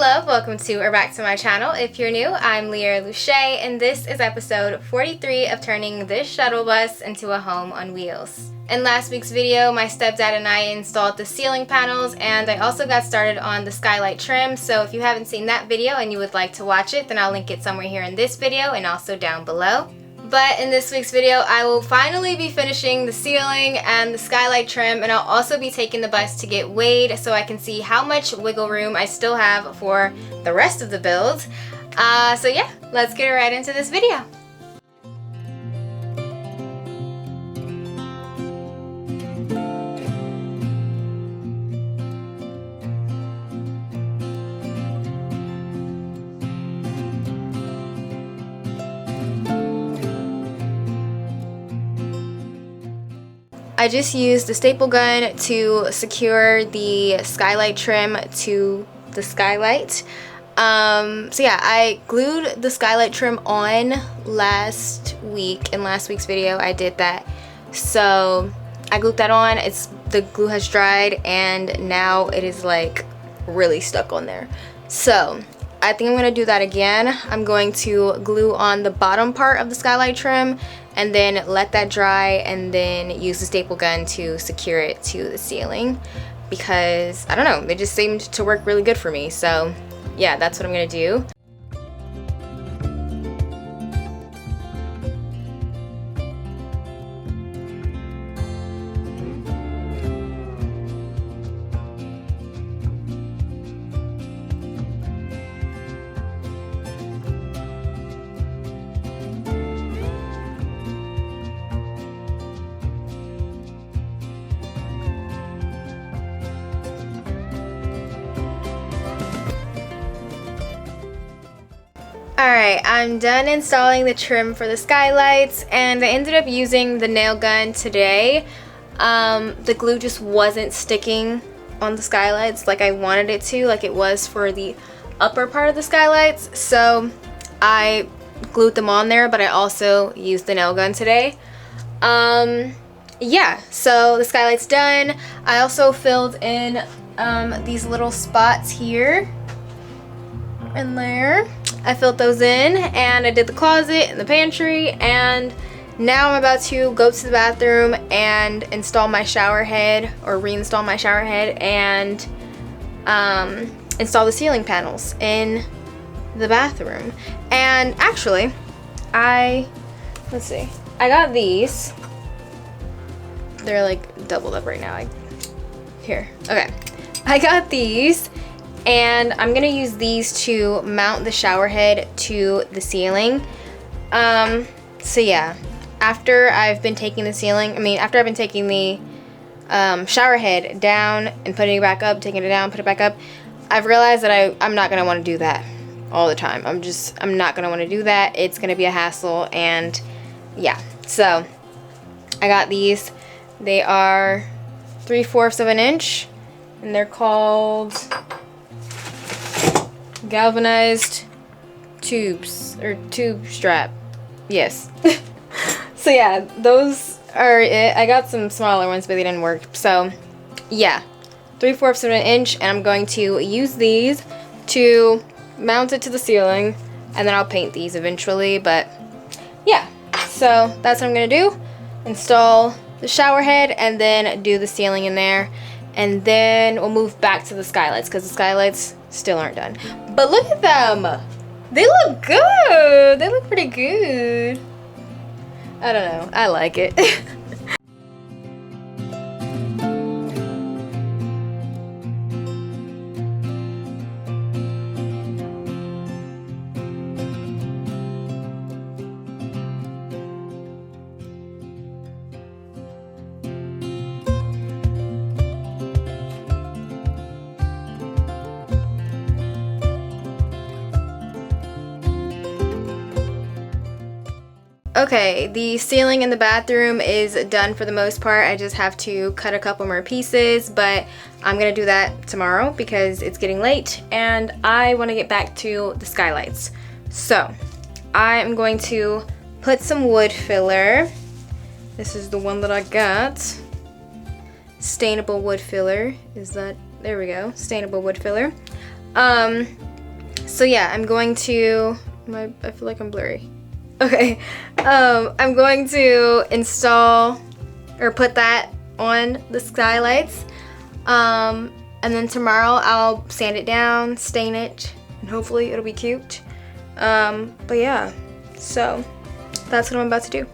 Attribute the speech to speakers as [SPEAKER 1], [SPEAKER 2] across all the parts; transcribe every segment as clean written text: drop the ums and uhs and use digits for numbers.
[SPEAKER 1] love, welcome to or back to my channel. If you're new, I'm Leara LuShae, and this is episode 43 of turning this shuttle bus into a home on wheels. In last week's video, my stepdad and I installed the ceiling panels, and I also got started on the Skylight trim, so if you haven't seen that video and you would like to watch it, then I'll link it somewhere here in this video and also down below. But in this week's video, I will finally be finishing the ceiling and the Skylight trim, and I'll also be taking the bus to get weighed so I can see how much wiggle room I still have for the rest of the build. So yeah, let's get right into this video. I just used the staple gun to secure the Skylight trim to the Skylight. So yeah, I glued the Skylight trim on last week. In last week's video, I did that. So I glued that on. The glue has dried, and now it is like really stuck on there. So I think I'm gonna do that again. I'm going to glue on the bottom part of the Skylight trim and then let that dry, and then use the staple gun to secure it to the ceiling, because I don't know, they just seemed to work really good for me. So yeah, that's what I'm gonna do. Alright, I'm done installing the trim for the skylights, and I ended up using the nail gun today. The glue just wasn't sticking on the skylights like I wanted it to, like it was for the upper part of the skylights. So I glued them on there, but I also used the nail gun today. Yeah, so the skylight's done. I also filled in these little spots here and there. I filled those in, and I did the closet and the pantry, and now I'm about to go to the bathroom and install my shower head, or reinstall my shower head, and install the ceiling panels in the bathroom. And actually, let's see, I got these. They're like doubled up right now. Here, okay. I got these, and I'm gonna use these to mount the shower head to the ceiling. So yeah, after I've been taking the shower head down and putting it back up, taking it down, put it back up, I've realized that I'm not gonna want to do that all the time. I'm not gonna want to do that. It's gonna be a hassle, and yeah. So I got these. They are 3/4 of an inch, and they're called galvanized tubes, or tube strap. Yes. So yeah, those are it. I got some smaller ones, but they didn't work. So yeah, 3/4 of an inch, and I'm going to use these to mount it to the ceiling, and then I'll paint these eventually. But yeah, so that's what I'm gonna do. Install the shower head and then do the ceiling in there, and then we'll move back to the skylights, because the skylights still aren't done. But look at them! They look good! They look pretty good. I don't know. I like it. Okay, the ceiling in the bathroom is done for the most part. I just have to cut a couple more pieces, but I'm gonna do that tomorrow because it's getting late and I want to get back to the skylights. So I'm going to put some wood filler. This is the one that I got. Stainable wood filler. Is that, there we go, stainable wood filler. So yeah, I'm going to, I feel like I'm blurry. Okay, I'm going to install or put that on the skylights. And then tomorrow I'll sand it down, stain it, and hopefully it'll be cute. But yeah, so that's what I'm about to do.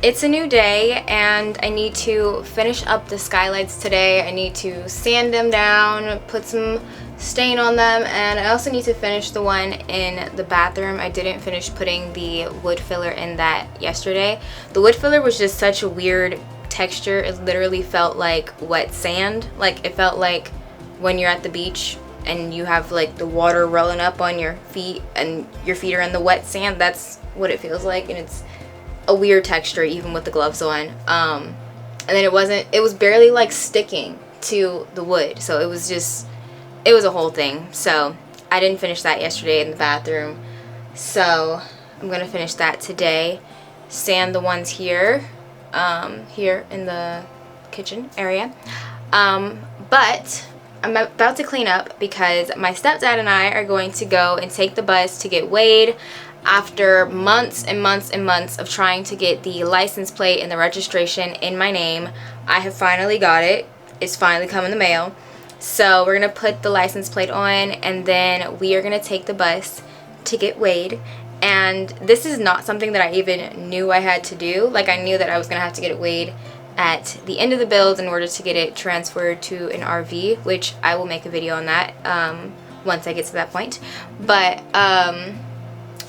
[SPEAKER 1] It's a new day and I need to finish up the skylights today. I need to sand them down, put some stain on them, and I also need to finish the one in the bathroom. I didn't finish putting the wood filler in that yesterday. The wood filler was just such a weird texture. It literally felt like wet sand. Like it felt like when you're at the beach and you have like the water rolling up on your feet and your feet are in the wet sand. That's what it feels like, and it's a weird texture even with the gloves on. And then it was barely like sticking to the wood, so it was a whole thing. So I didn't finish that yesterday in the bathroom, so I'm gonna finish that today. Sand the ones here here in the kitchen area, but I'm about to clean up because my stepdad and I are going to go and take the bus to get weighed. After months and months and months of trying to get the license plate and the registration in my name, I have finally got it. It's finally come in the mail. So we're going to put the license plate on, and then we are going to take the bus to get weighed. And this is not something that I even knew I had to do. Like, I knew that I was going to have to get it weighed at the end of the build in order to get it transferred to an RV, which I will make a video on that once I get to that point. But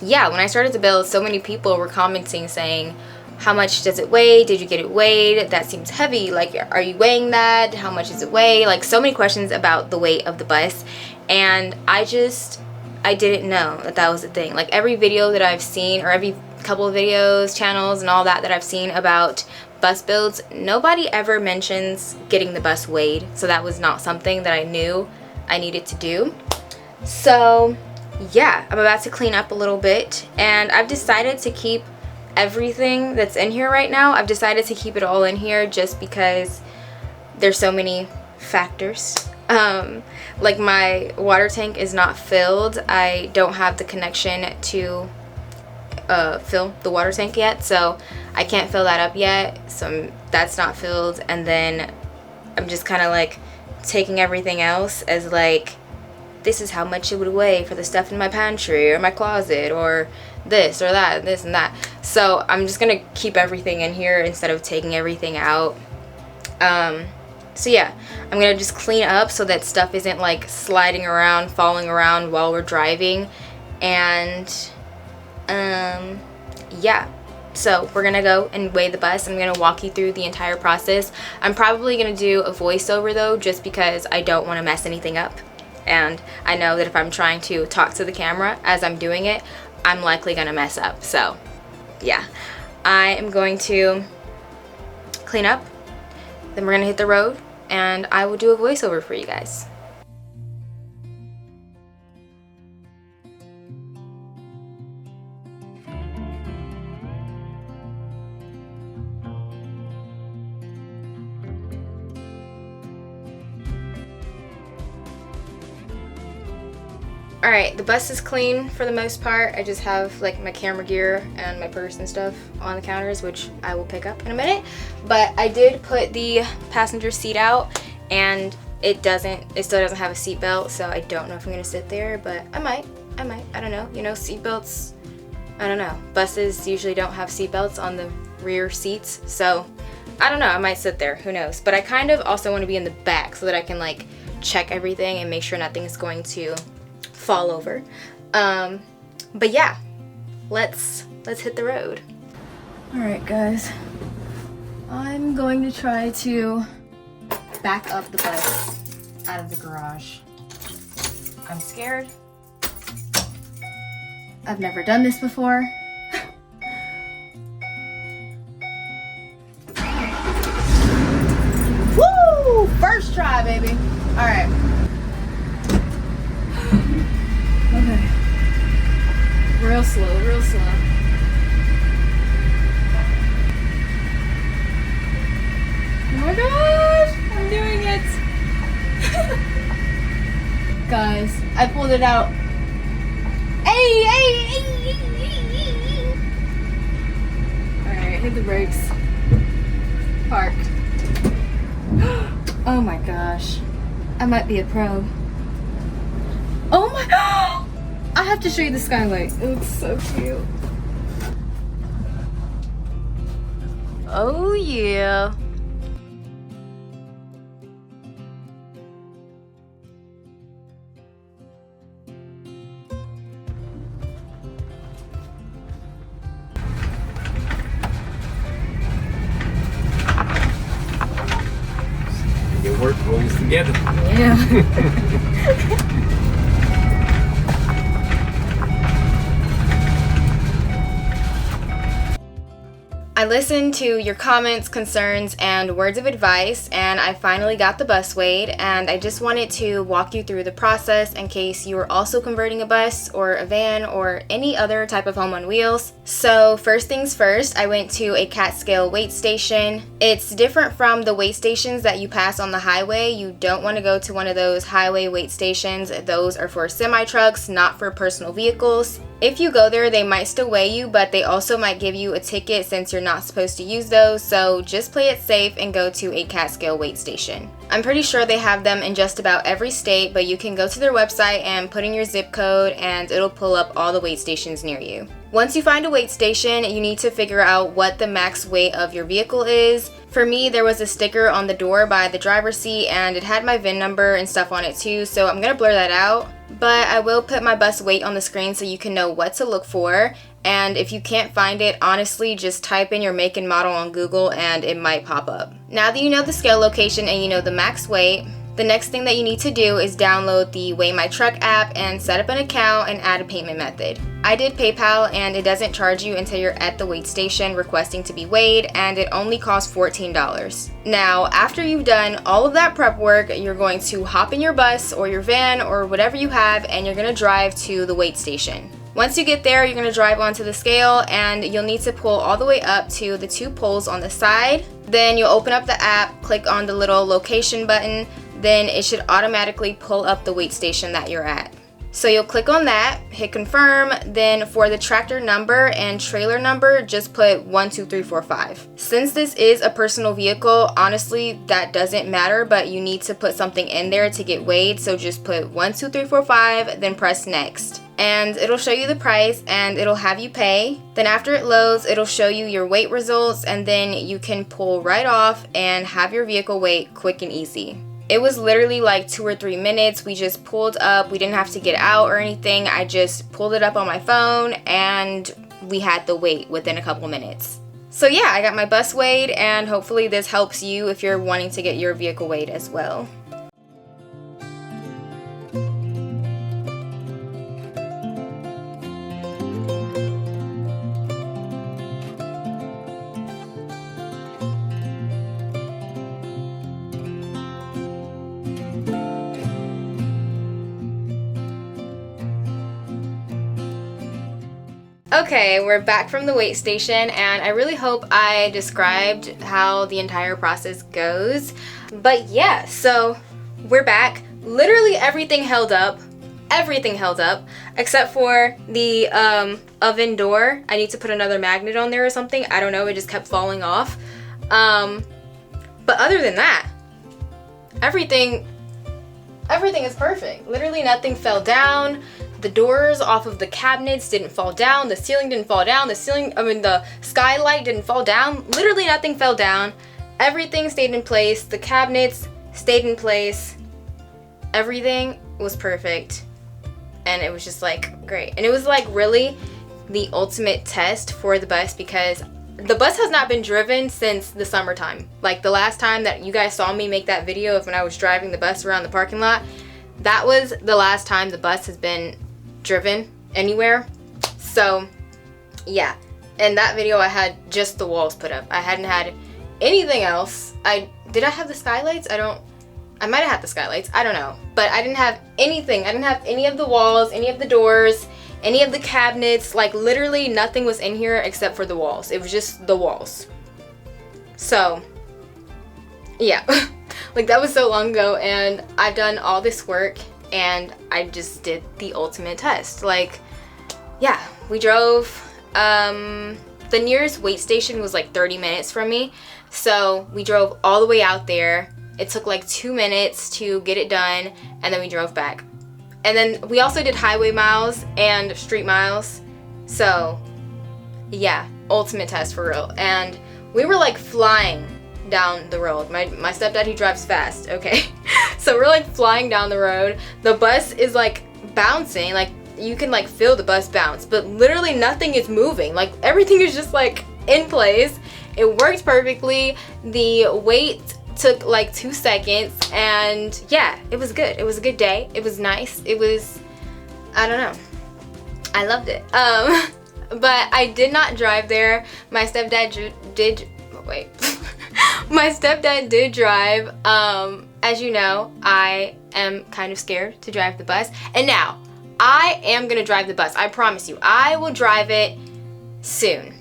[SPEAKER 1] yeah, when I started to build, so many people were commenting saying, how much does it weigh? Did you get it weighed? That seems heavy. Like, are you weighing that? How much does it weigh? Like, so many questions about the weight of the bus. And I didn't know that that was a thing. Like, every video that I've seen, or every couple of videos, channels, and all that I've seen about bus builds, nobody ever mentions getting the bus weighed. So that was not something that I knew I needed to do. So yeah, I'm about to clean up a little bit, and I've decided to keep everything that's in here right now. I've decided to keep it all in here just because there's so many factors. Like, my water tank is not filled. I don't have the connection to fill the water tank yet, so I can't fill that up yet. So that's not filled, and then I'm just kind of like taking everything else as like, this is how much it would weigh for the stuff in my pantry or my closet or this or that, this and that. So I'm just gonna keep everything in here instead of taking everything out. So yeah, I'm gonna just clean up so that stuff isn't like sliding around, falling around while we're driving. And yeah, so we're gonna go and weigh the bus. I'm gonna walk you through the entire process. I'm probably gonna do a voiceover though, just because I don't want to mess anything up. And I know that if I'm trying to talk to the camera as I'm doing it, I'm likely gonna mess up. So yeah, I am going to clean up, then we're gonna hit the road, and I will do a voiceover for you guys. Alright, the bus is clean for the most part. I just have like my camera gear and my purse and stuff on the counters, which I will pick up in a minute. But I did put the passenger seat out, and it still doesn't have a seat belt, so I don't know if I'm gonna sit there, but I might, I don't know. You know, seat belts, I don't know. Buses usually don't have seat belts on the rear seats, so I don't know, I might sit there, who knows. But I kind of also want to be in the back so that I can like check everything and make sure nothing's going to fall over. But yeah, let's hit the road. All right, guys, I'm going to try to back up the bus out of the garage. I'm scared. I've never done this before. Woo! First try, baby. All right. Okay. Real slow, real slow. Oh my gosh! I'm doing it! Guys, I pulled it out. Hey, hey, hey, hey, hey, hey. Alright, hit the brakes. Parked. Oh my gosh. I might be a pro. Oh my god! I have to show you the Skylight. It looks so cute. Oh yeah.
[SPEAKER 2] Your work rolls together.
[SPEAKER 1] Yeah. I listened to your comments, concerns, and words of advice, and I finally got the bus weighed, and I just wanted to walk you through the process in case you are also converting a bus or a van or any other type of home on wheels. So first things first, I went to a cat scale weight station. It's different from the weight stations that you pass on the highway. You don't want to go to one of those highway weight stations. Those are for semi-trucks, not for personal vehicles. If you go there, they might still weigh you, but they also might give you a ticket since you're not supposed to use those, so just play it safe and go to a cat scale weight station. I'm pretty sure they have them in just about every state, but you can go to their website and put in your zip code and it'll pull up all the weight stations near you. Once you find a weight station, you need to figure out what the max weight of your vehicle is. For me, there was a sticker on the door by the driver's seat and it had my VIN number and stuff on it too, so I'm gonna blur that out. But I will put my bus weight on the screen so you can know what to look for. And if you can't find it, honestly, just type in your make and model on Google and it might pop up. Now that you know the scale location and you know the max weight, the next thing that you need to do is download the Weigh My Truck app and set up an account and add a payment method. I did PayPal and it doesn't charge you until you're at the weight station requesting to be weighed, and it only costs $14. Now, after you've done all of that prep work, you're going to hop in your bus or your van or whatever you have and you're going to drive to the weight station. Once you get there, you're going to drive onto the scale and you'll need to pull all the way up to the 2 poles on the side. Then you'll open up the app, click on the little location button, then it should automatically pull up the weight station that you're at. So you'll click on that, hit confirm, then for the tractor number and trailer number, just put 12345. Since this is a personal vehicle, honestly, that doesn't matter, but you need to put something in there to get weighed, so just put 12345, then press next. And it'll show you the price and it'll have you pay. Then after it loads, it'll show you your weight results and then you can pull right off and have your vehicle weight quick and easy. It was literally like 2 or 3 minutes. We just pulled up. We didn't have to get out or anything. I just pulled it up on my phone and we had the weight within a couple minutes. So yeah, I got my bus weighed and hopefully this helps you if you're wanting to get your vehicle weighed as well. Okay, we're back from the weight station and I really hope I described how the entire process goes. But yeah, so we're back. Literally everything held up. Everything held up except for the oven door. I need to put another magnet on there or something. I don't know, it just kept falling off. But other than that, everything is perfect. Literally nothing fell down. The doors off of the cabinets didn't fall down. The ceiling didn't fall down. The skylight didn't fall down. Literally nothing fell down. Everything stayed in place. The cabinets stayed in place. Everything was perfect. And it was just like great. And it was like really the ultimate test for the bus because the bus has not been driven since the summertime. Like the last time that you guys saw me make that video of when I was driving the bus around the parking lot, that was the last time the bus has been driven anywhere. So yeah, in that video I had just the walls put up. I hadn't had anything else. Did I have the skylights? I might have had the skylights, I don't know. But I didn't have anything. I didn't have any of the walls, any of the doors, any of the cabinets. Like literally nothing was in here except for the walls. It was just the walls. So yeah, like that was so long ago, and I've done all this work and I just did the ultimate test. Like yeah, we drove, the nearest wait station was like 30 minutes from me. So we drove all the way out there. It took like 2 minutes to get it done, and then we drove back. And then we also did highway miles and street miles. So yeah, ultimate test for real. And we were like flying down the road. My stepdad, he drives fast, okay? So we're like flying down the road. The bus is like bouncing, like you can like feel the bus bounce, but literally nothing is moving. Like everything is just like in place. It worked perfectly. The wait took like 2 seconds, and yeah, it was good. It was a good day. It was nice. It was, I don't know, I loved it. But I did not drive there. My stepdad did wait my stepdad did drive. As you know, I am kind of scared to drive the bus, and now I am gonna drive the bus. I promise you, I will drive it soon.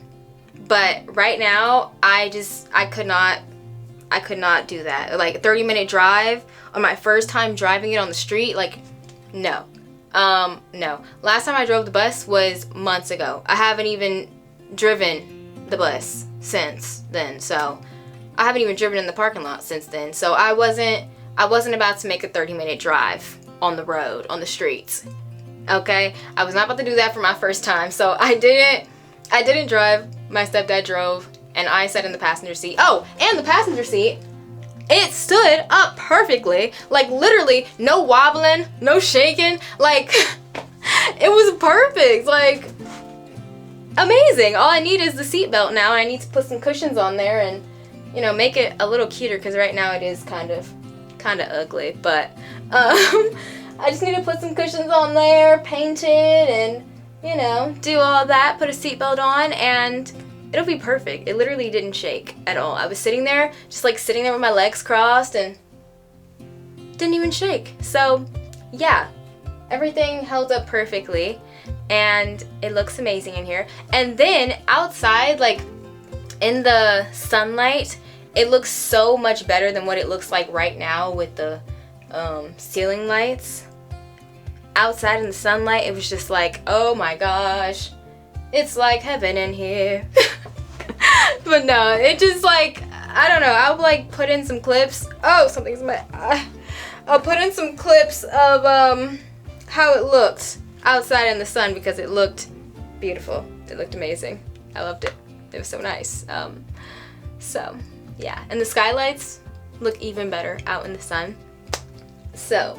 [SPEAKER 1] But right now, I could not do that. Like a 30-minute drive on my first time driving it on the street, like no. No. Last time I drove the bus was months ago. I haven't even driven the bus since then. So I haven't even driven in the parking lot since then. So I wasn't about to make a 30-minute drive on the road, on the streets. Okay? I was not about to do that for my first time. So I didn't drive. My stepdad drove, and I sat in the passenger seat. Oh, and the passenger seat, it stood up perfectly. Like literally no wobbling, no shaking. Like it was perfect. Like amazing. All I need is the seatbelt now, and I need to put some cushions on there and, you know, make it a little cuter, because right now it is kind of ugly. But I just need to put some cushions on there, paint it, and, you know, do all that, put a seatbelt on, and it'll be perfect. It literally didn't shake at all. I was sitting there, just like sitting there with my legs crossed, and didn't even shake. So yeah, everything held up perfectly, and it looks amazing in here. And then outside, like in the sunlight, it looks so much better than what it looks like right now with the ceiling lights. Outside in the sunlight, it was just like, oh my gosh, it's like heaven in here. But no, it just like, I don't know, I'll like put in some clips. Oh, something's in my eye. I'll put in some clips of how it looked outside in the sun, because it looked beautiful. It looked amazing. I loved it. It was so nice. So yeah, and the skylights look even better out in the sun. So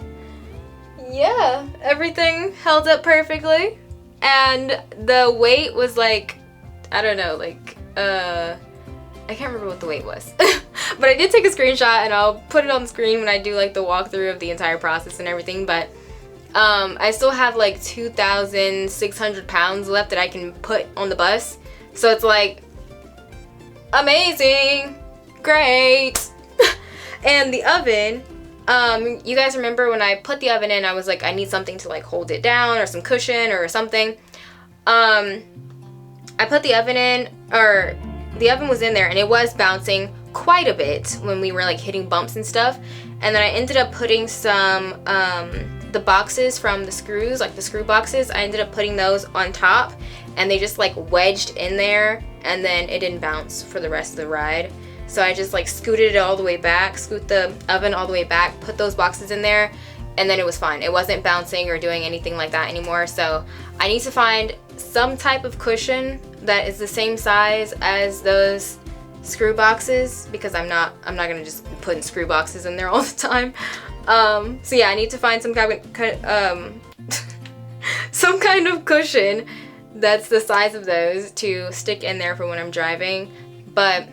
[SPEAKER 1] yeah, everything held up perfectly, and the weight was like, I don't know, like I can't remember what the weight was. But I did take a screenshot, and I'll put it on the screen when I do like the walkthrough of the entire process and everything. But I still have like 2,600 pounds left that I can put on the bus, so it's like amazing, great. And the oven, you guys remember when I put the oven in, I was like, I need something to like hold it down, or some cushion or something. I put the oven in, or the oven was in there, and it was bouncing quite a bit when we were like hitting bumps and stuff. And then I ended up putting some, the boxes from the screws, like the screw boxes, I ended up putting those on top, and they just like wedged in there, and then it didn't bounce for the rest of the ride. So I just like scooted it all the way back, scoot the oven all the way back, put those boxes in there, and then it was fine. It wasn't bouncing or doing anything like that anymore. So I need to find some type of cushion that is the same size as those screw boxes, because I'm not gonna just put screw boxes in there all the time. So yeah, I need to find some kind of some kind of cushion that's the size of those to stick in there for when I'm driving. But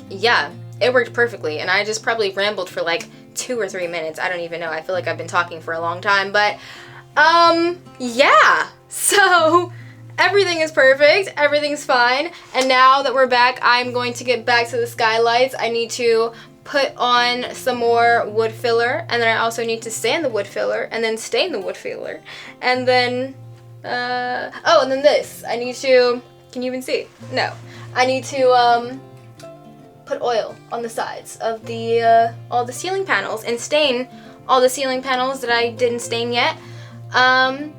[SPEAKER 1] yeah, it worked perfectly, and I just probably rambled for like 2 or 3 minutes. I don't even know. I feel like I've been talking for a long time, but yeah. So everything is perfect. Everything's fine. And now that we're back, I'm going to get back to the skylights. I need to put on some more wood filler, and then I also need to sand the wood filler and then stain the wood filler. And then oh, and then this. I need to, can you even see? No. I need to put oil on the sides of the all the ceiling panels and stain all the ceiling panels that I didn't stain yet.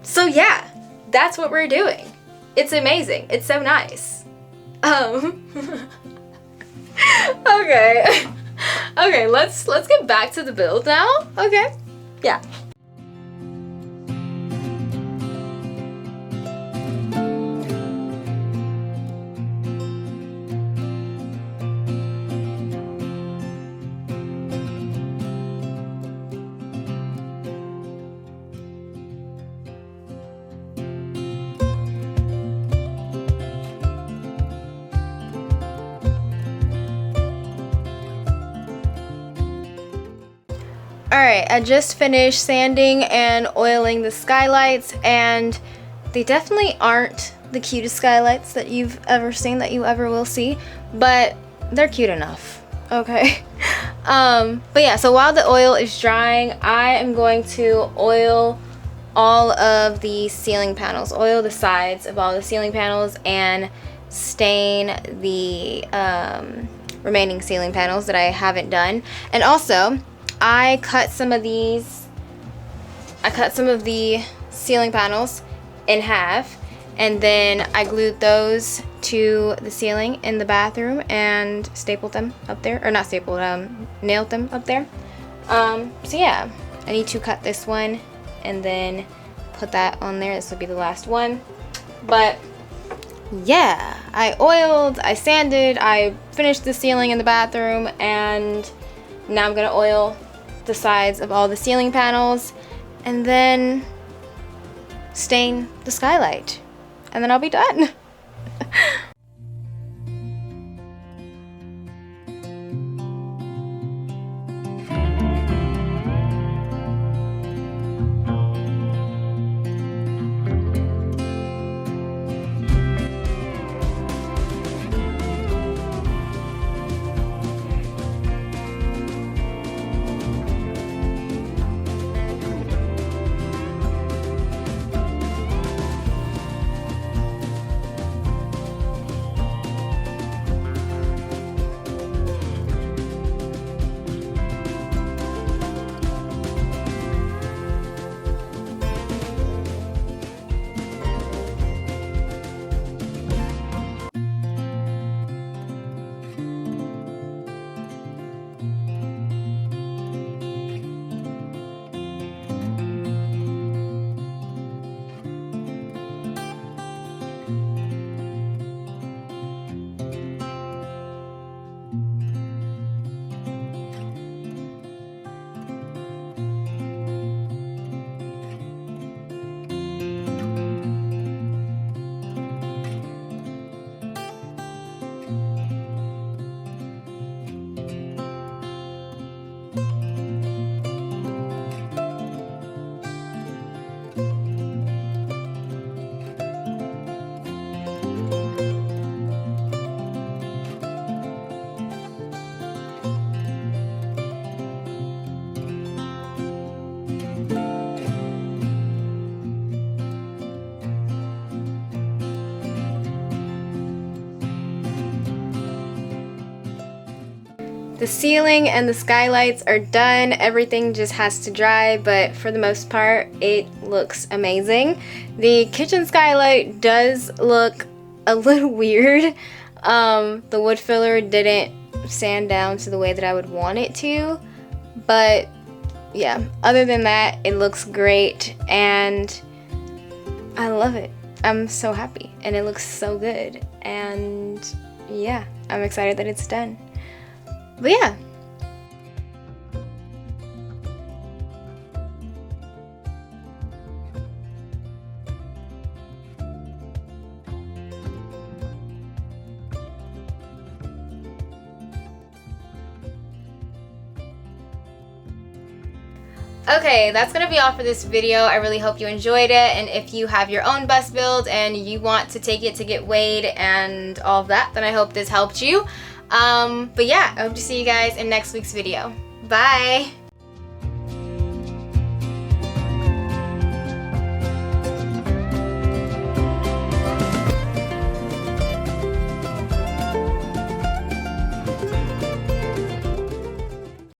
[SPEAKER 1] So yeah, that's what we're doing. It's amazing. It's so nice. Okay. Okay, let's get back to the build now. Okay. Yeah. Alright, I just finished sanding and oiling the skylights, and they definitely aren't the cutest skylights that you've ever seen, that you ever will see, but they're cute enough, okay? But yeah, so while the oil is drying, I am going to oil all of the ceiling panels, oil the sides of all the ceiling panels, and stain the remaining ceiling panels that I haven't done. And also, I cut some of the ceiling panels in half, and then I glued those to the ceiling in the bathroom and stapled them up there, or not stapled, nailed them up there. So yeah, I need to cut this one and then put that on there. This will be the last one. But yeah, I oiled, I sanded, I finished the ceiling in the bathroom, and now I'm gonna oil the sides of all the ceiling panels and then stain the skylight, and then I'll be done. The ceiling and the skylights are done. Everything just has to dry, but for the most part, it looks amazing. The kitchen skylight does look a little weird. The wood filler didn't sand down to the way that I would want it to, but yeah, other than that, it looks great, and I love it. I'm so happy, and it looks so good, and yeah, I'm excited that it's done. But yeah. Okay, that's gonna be all for this video. I really hope you enjoyed it, and if you have your own bust build and you want to take it to get weighed and all of that, then I hope this helped you. But yeah, I hope to see you guys in next week's video. Bye!